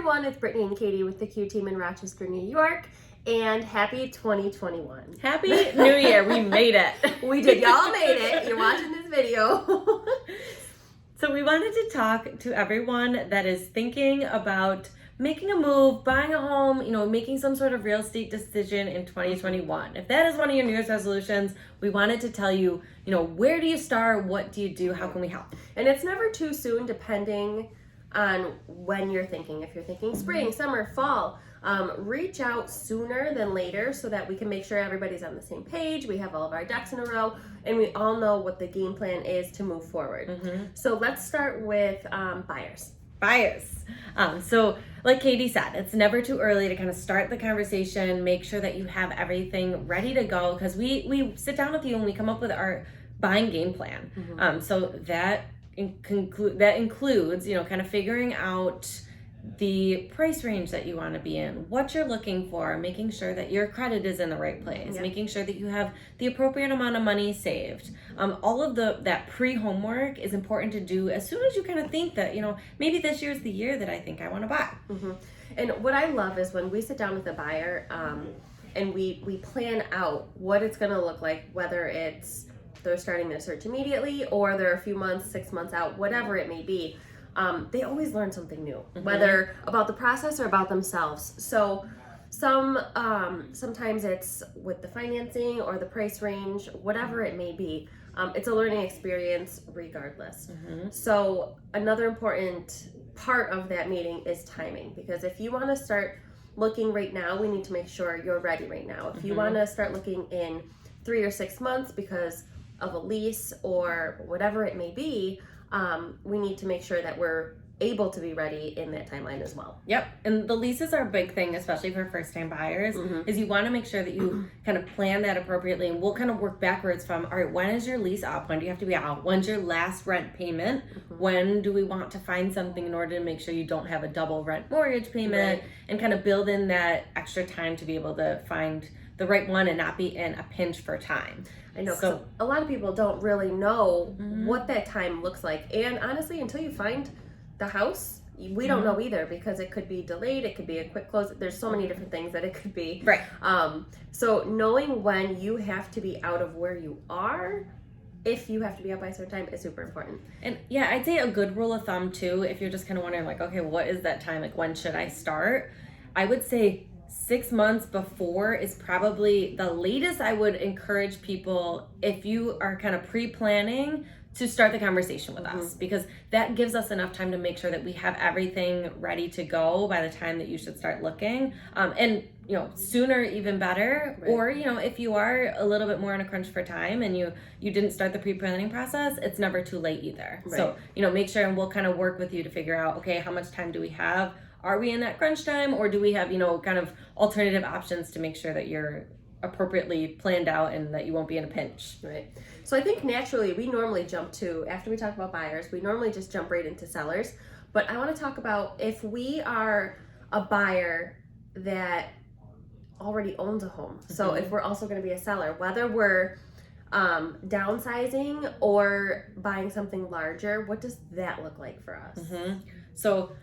everyone, it's Brittany and Katie with the Q Team in Rochester, New York, and happy 2021. Happy New Year, we made it. We did, y'all made it. You're watching this video. So we wanted to talk to everyone that is thinking about making a move, buying a home, making some sort of real estate decision in 2021. If that is one of your New Year's resolutions, we wanted to tell you, where do you start? What do you do? How can we help? And it's never too soon depending on when you're thinking. If you're thinking spring, summer, fall, reach out sooner than later so that we can make sure everybody's on the same page, we have all of our ducks in a row, and we all know what the game plan is to move forward. So let's start with buyers. So like Katie said, it's never too early to kind of start the conversation, make sure that you have everything ready to go, because we sit down with you and we come up with our buying game plan. So that includes, kind of figuring out the price range that you want to be in, what you're looking for, making sure that your credit is in the right place, making sure that you have the appropriate amount of money saved. All of that pre-homework is important to do as soon as you kind of think that, maybe this year's the year that I think I want to buy. And what I love is when we sit down with a buyer and we plan out what it's going to look like, whether it's they're starting their search immediately or they're a few months, 6 months out, whatever it may be. They always learn something new, whether about the process or about themselves. So sometimes it's with the financing or the price range, whatever it may be. It's a learning experience regardless. So another important part of that meeting is timing, because if you want to start looking right now, we need to make sure you're ready right now. If you want to start looking in 3 or 6 months because of a lease or whatever it may be, we need to make sure that we're able to be ready in that timeline as well. Yep. And the leases are a big thing, especially for first-time buyers, is you want to make sure that you kind of plan that appropriately. And we'll kind of work backwards from, all right, when is your lease up? When do you have to be out? When's your last rent payment? When do we want to find something in order to make sure you don't have a double rent mortgage payment, and kind of build in that extra time to be able to find the right one and not be in a pinch for time. I know, so a lot of people don't really know what that time looks like. And honestly, until you find the house, we don't know either, because it could be delayed, it could be a quick close. There's so many different things that it could be. Right. So knowing when you have to be out of where you are, if you have to be out by a certain time, is super important. And yeah, I'd say a good rule of thumb too, if you're just kind of wondering like, okay, what is that time? Like, when should I start? I would say 6 months before is probably the latest I would encourage people, if you are kind of pre-planning, to start the conversation with us, because that gives us enough time to make sure that we have everything ready to go by the time that you should start looking. And sooner even better. Or if you are a little bit more in a crunch for time and you didn't start the pre-planning process, it's never too late either. So make sure, and we'll kind of work with you to figure out, okay, how much time do we have? Are we in that crunch time, or do we have kind of alternative options to make sure that you're appropriately planned out and that you won't be in a pinch? Right. So I think naturally we normally jump to, after we talk about buyers, we normally just jump right into sellers. But I want to talk about if we are a buyer that already owns a home. So if we're also going to be a seller, whether we're downsizing or buying something larger, what does that look like for us? So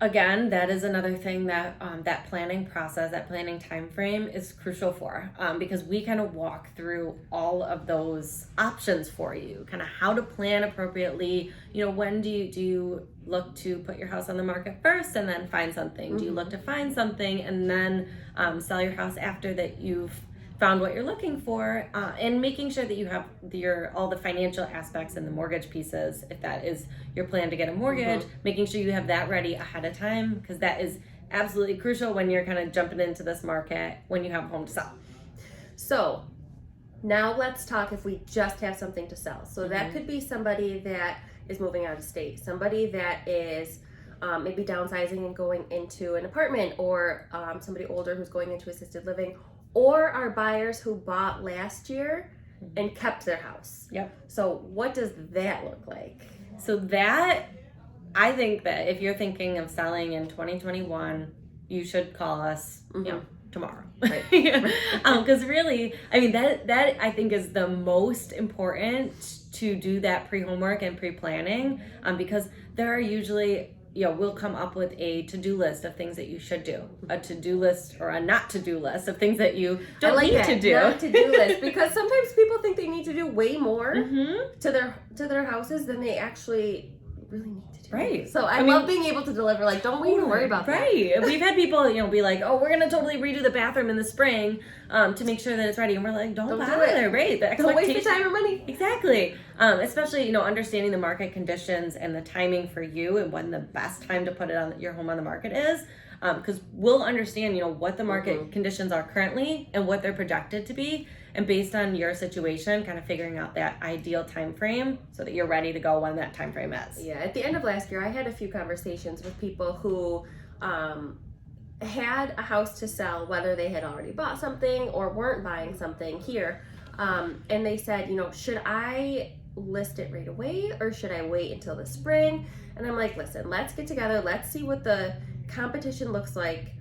again, that is another thing that that planning process, that planning time frame is crucial for, because we kind of walk through all of those options for you, kind of how to plan appropriately. When do you look to put your house on the market first and then find something? Do you look to find something and then sell your house after that you've found what you're looking for, and making sure that you have all the financial aspects and the mortgage pieces, if that is your plan to get a mortgage, making sure you have that ready ahead of time, because that is absolutely crucial when you're kind of jumping into this market when you have a home to sell. So now let's talk if we just have something to sell. So that could be somebody that is moving out of state, somebody that is maybe downsizing and going into an apartment, or somebody older who's going into assisted living, or our buyers who bought last year and kept their house. So what does that look like? So that, I think that if you're thinking of selling in 2021, you should call us, tomorrow. Because really, I mean, that I think is the most important, to do that pre-homework and pre-planning, because there are usually we'll come up with a to-do list of things that you should do, a to-do list or a not to-do list of things that you don't need to do. Not to-do list, because sometimes people think they need to do way more to their houses than they actually really need to do. Right. So I love being able to deliver. Like, don't even worry about that. Right. We've had people, be like, "Oh, we're gonna totally redo the bathroom in the spring to make sure that it's ready," and we're like, "Don't bother." Do it. Right. The Don't waste your time or money. Exactly. Especially understanding the market conditions and the timing for you and when the best time to put it on your home on the market is. Because we'll understand, what the market conditions are currently and what they're projected to be, and based on your situation, kind of figuring out that ideal time frame so that you're ready to go when that time frame is. Yeah, at the end of last year, I had a few conversations with people who had a house to sell, whether they had already bought something or weren't buying something here, and they said, should I list it right away or should I wait until the spring? And I'm like, listen, let's get together, let's see what the competition looks like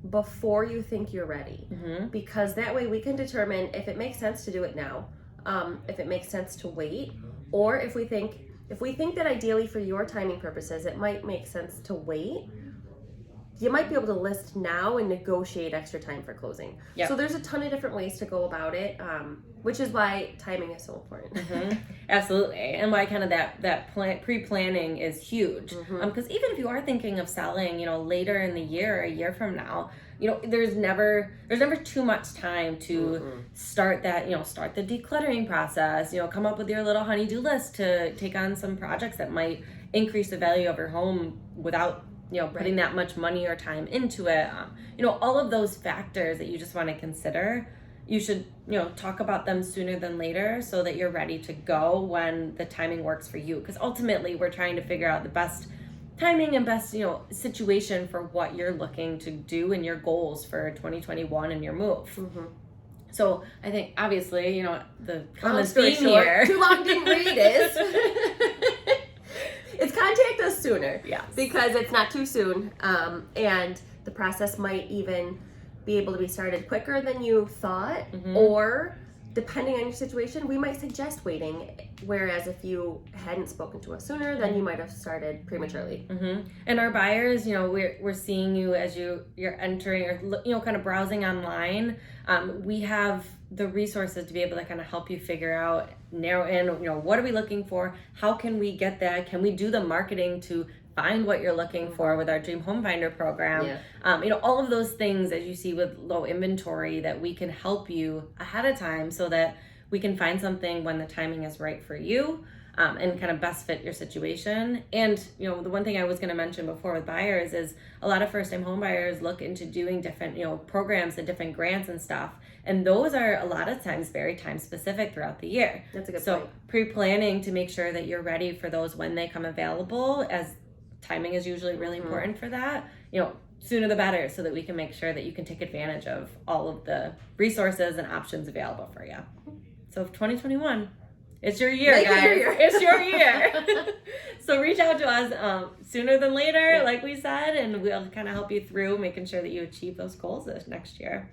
before you think you're ready, because that way we can determine if it makes sense to do it now, if it makes sense to wait, or if we think that ideally for your timing purposes it might make sense to wait. You might be able to list now and negotiate extra time for closing. Yep. So there's a ton of different ways to go about it, which is why timing is so important. Absolutely, and why kind of that pre-planning is huge. Because even if you are thinking of selling, later in the year, a year from now, there's never too much time to start that, start the decluttering process. Come up with your little honey-do list to take on some projects that might increase the value of your home without putting that much money or time into it. All of those factors that you just want to consider, you should, talk about them sooner than later so that you're ready to go when the timing works for you. Because ultimately, we're trying to figure out the best timing and best, situation for what you're looking to do and your goals for 2021 and your move. So I think, obviously, the common theme here. Too long didn't read is... It's contact us sooner. Yes. Because it's not too soon. And the process might even be able to be started quicker than you thought. Or, depending on your situation, we might suggest waiting. Whereas if you hadn't spoken to us sooner, then you might have started prematurely. And our buyers, we're seeing you as you're entering or, kind of browsing online. We have the resources to be able to kind of help you figure out, narrow in, what are we looking for? How can we get that? Can we do the marketing to find what you're looking for with our Dream Home Finder program? All of those things that you see with low inventory that we can help you ahead of time so that we can find something when the timing is right for you. And kind of best fit your situation. And, the one thing I was going to mention before with buyers is a lot of first-time home buyers look into doing different, programs and different grants and stuff. And those are a lot of times very time-specific throughout the year. That's a good point. So pre-planning to make sure that you're ready for those when they come available, as timing is usually really important for that, sooner the better, so that we can make sure that you can take advantage of all of the resources and options available for you. So 2021... it's your year, guys. It's your year. So reach out to us sooner than later, like we said, and we'll kind of help you through making sure that you achieve those goals this next year.